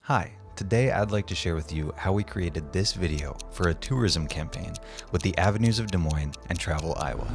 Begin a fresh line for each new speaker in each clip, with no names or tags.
Hi, today I'd like to share with you how we created this video for a tourism campaign with the Avenues of Des Moines and Travel Iowa.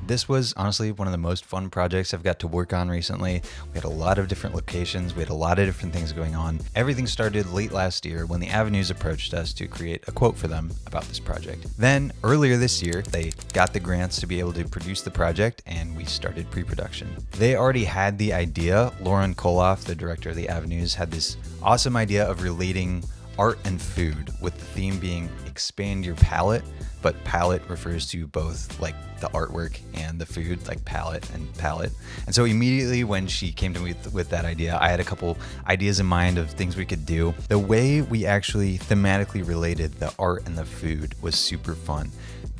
This was honestly one of the most fun projects I've got to work on recently. We had a lot of different locations. We had a lot of different things going on. Everything started late last year when the Avenues approached us to create a quote for them about this project. Then earlier this year, they got the grants to be able to produce the project and we started pre-production. They already had the idea. Lauren Koloff, the director of the Avenues, had this awesome idea of relating art and food, with the theme being expand your palate, but palate refers to both like the artwork and the food, like palate and palate. And so immediately when she came to me with that idea, I had a couple ideas in mind of things we could do. The way we actually thematically related the art and the food was super fun.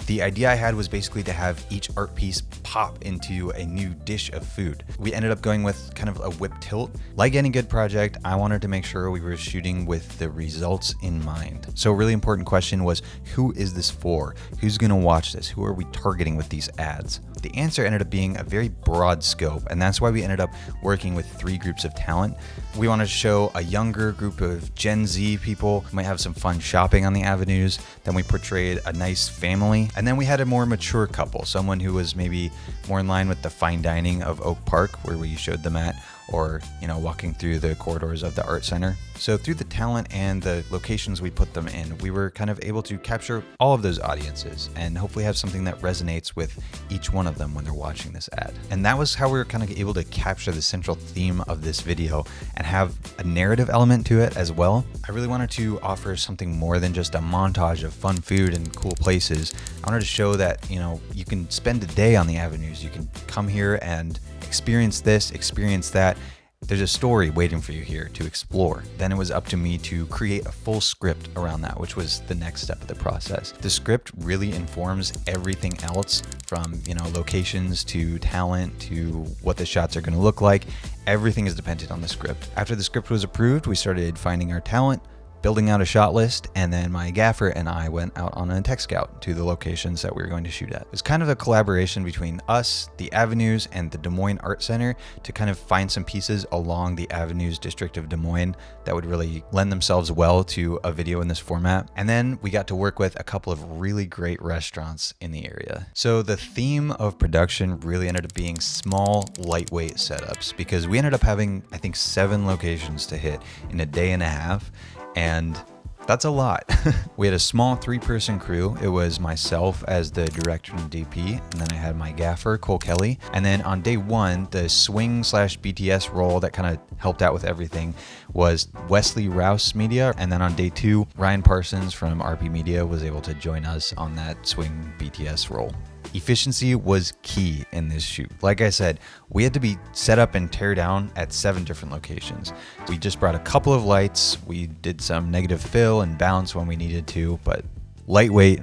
The idea I had was basically to have each art piece pop into a new dish of food. We ended up going with kind of a whip tilt. Like any good project, I wanted to make sure we were shooting with the results in mind. So a really important question was, who is this for? Who's gonna watch this? Who are we targeting with these ads? The answer ended up being a very broad scope, and that's why we ended up working with 3 groups of talent. We wanted to show a younger group of Gen Z people who might have some fun shopping on the Avenues. Then we portrayed a nice family. And then we had a more mature couple, someone who was maybe more in line with the fine dining of Oak Park, where we showed them at, or, walking through the corridors of the art center. So through the talent and the locations we put them in, we were kind of able to capture all of those audiences and hopefully have something that resonates with each one of them when they're watching this ad. And that was how we were kind of able to capture the central theme of this video and have a narrative element to it as well. I really wanted to offer something more than just a montage of fun food and cool places. I wanted to show that, you can spend a day on the Avenues. You can come here and experience this, experience that. There's a story waiting for you here to explore. Then it was up to me to create a full script around that, which was the next step of the process. The script really informs everything else from, locations to talent to what the shots are going to look like. Everything is dependent on the script. After the script was approved, we started finding our talent, building out a shot list, and then my gaffer and I went out on a tech scout to the locations that we were going to shoot at. It was kind of a collaboration between us, the Avenues, and the Des Moines Art Center to kind of find some pieces along the Avenues district of Des Moines that would really lend themselves well to a video in this format. And then we got to work with a couple of really great restaurants in the area. So the theme of production really ended up being small, lightweight setups, because we ended up having, I think, 7 locations to hit in a day and a half. And that's a lot. We had a small 3-person crew. It was myself as the director and DP, and then I had my gaffer, Cole Kelly. And then on day 1, the swing/BTS role that kind of helped out with everything was Wesley Rouse Media. And then on day 2, Ryan Parsons from RP Media was able to join us on that swing BTS role. Efficiency was key in this shoot. Like I said, we had to be set up and tear down at 7 different locations. We just brought a couple of lights. We did some negative fill and bounce when we needed to, but lightweight,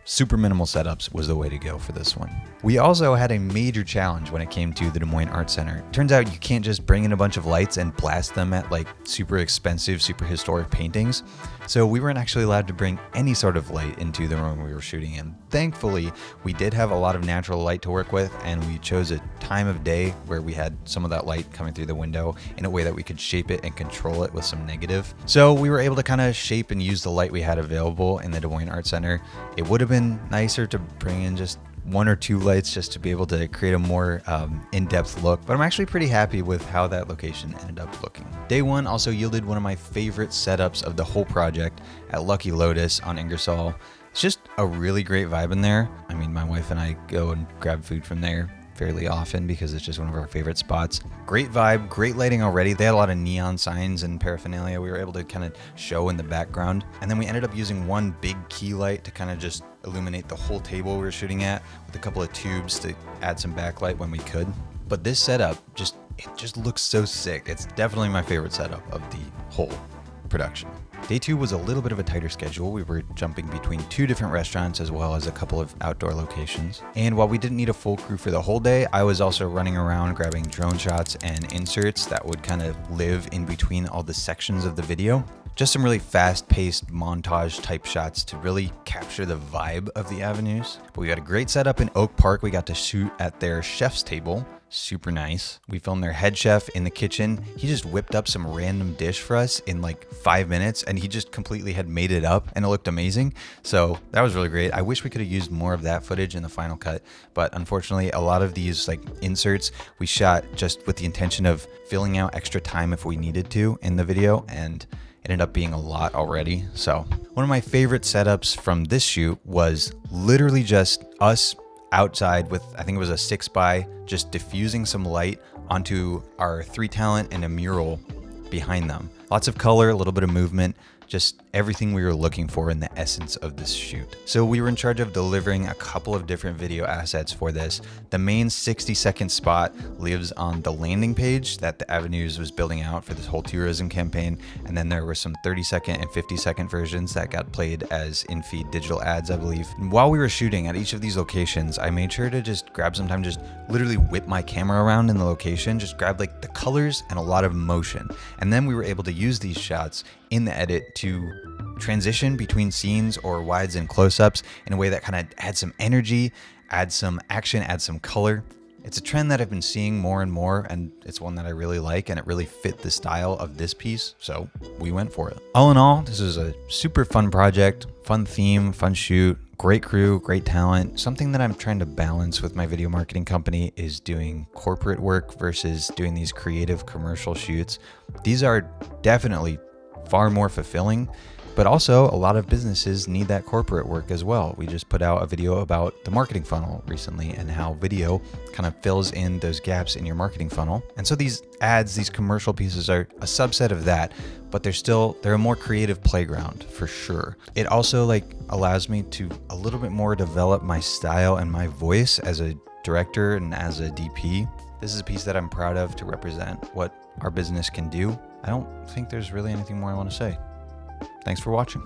super minimal setups was the way to go for this one. We also had a major challenge when it came to the Des Moines Art Center. Turns out you can't just bring in a bunch of lights and blast them at like super expensive, super historic paintings. So we weren't actually allowed to bring any sort of light into the room we were shooting in. Thankfully, we did have a lot of natural light to work with, and we chose a time of day where we had some of that light coming through the window in a way that we could shape it and control it with some negative. So we were able to kind of shape and use the light we had available in the Des Moines Art Center. It would have been nicer to bring in just 1 or 2 lights just to be able to create a more in-depth look, but I'm actually pretty happy with how that location ended up looking. Day 1 also yielded one of my favorite setups of the whole project at Lucky Lotus on Ingersoll. It's just a really great vibe in there. I mean, my wife and I go and grab food from there fairly often because it's just one of our favorite spots. Great vibe, great lighting already. They had a lot of neon signs and paraphernalia we were able to kind of show in the background. And then we ended up using one big key light to kind of just illuminate the whole table we were shooting at with a couple of tubes to add some backlight when we could. But this setup it just looks so sick. It's definitely my favorite setup of the whole production. Day 2 was a little bit of a tighter schedule. We were jumping between 2 different restaurants as well as a couple of outdoor locations. And while we didn't need a full crew for the whole day, I was also running around grabbing drone shots and inserts that would kind of live in between all the sections of the video. Just some really fast-paced montage type shots to really capture the vibe of the avenues. But we got a great setup in Oak Park. We got to shoot at their chef's table. Super nice. We filmed their head chef in the kitchen. He just whipped up some random dish for us in like 5 minutes, and he just completely had made it up and it looked amazing. So that was really great. I wish we could have used more of that footage in the final cut, but unfortunately a lot of these like inserts we shot just with the intention of filling out extra time if we needed to in the video, and it ended up being a lot already. So one of my favorite setups from this shoot was literally just us outside with, I think it was a 6x, just diffusing some light onto our 3 talent and a mural behind them. Lots of color, a little bit of movement, just everything we were looking for in the essence of this shoot. So we were in charge of delivering a couple of different video assets for this. The main 60-second spot lives on the landing page that the Avenues was building out for this whole tourism campaign. And then there were some 30-second and 50-second versions that got played as in-feed digital ads, I believe. And while we were shooting at each of these locations, I made sure to just grab some time, just literally whip my camera around in the location, just grab like the colors and a lot of motion. And then we were able to use these shots in the edit to transition between scenes or wides and close-ups in a way that kind of adds some energy, adds some action, adds some color. It's a trend that I've been seeing more and more, and it's one that I really like, and it really fit the style of this piece, so we went for it. All in all, this is a super fun project, fun theme, fun shoot, great crew, great talent. Something that I'm trying to balance with my video marketing company is doing corporate work versus doing these creative commercial shoots. These are definitely far more fulfilling, but also a lot of businesses need that corporate work as well. We just put out a video about the marketing funnel recently and how video kind of fills in those gaps in your marketing funnel. And so these ads, these commercial pieces are a subset of that, but they're a more creative playground for sure. It also like allows me to a little bit more develop my style and my voice as a director and as a DP. This is a piece that I'm proud of to represent what our business can do. I don't think there's really anything more I want to say. Thanks for watching.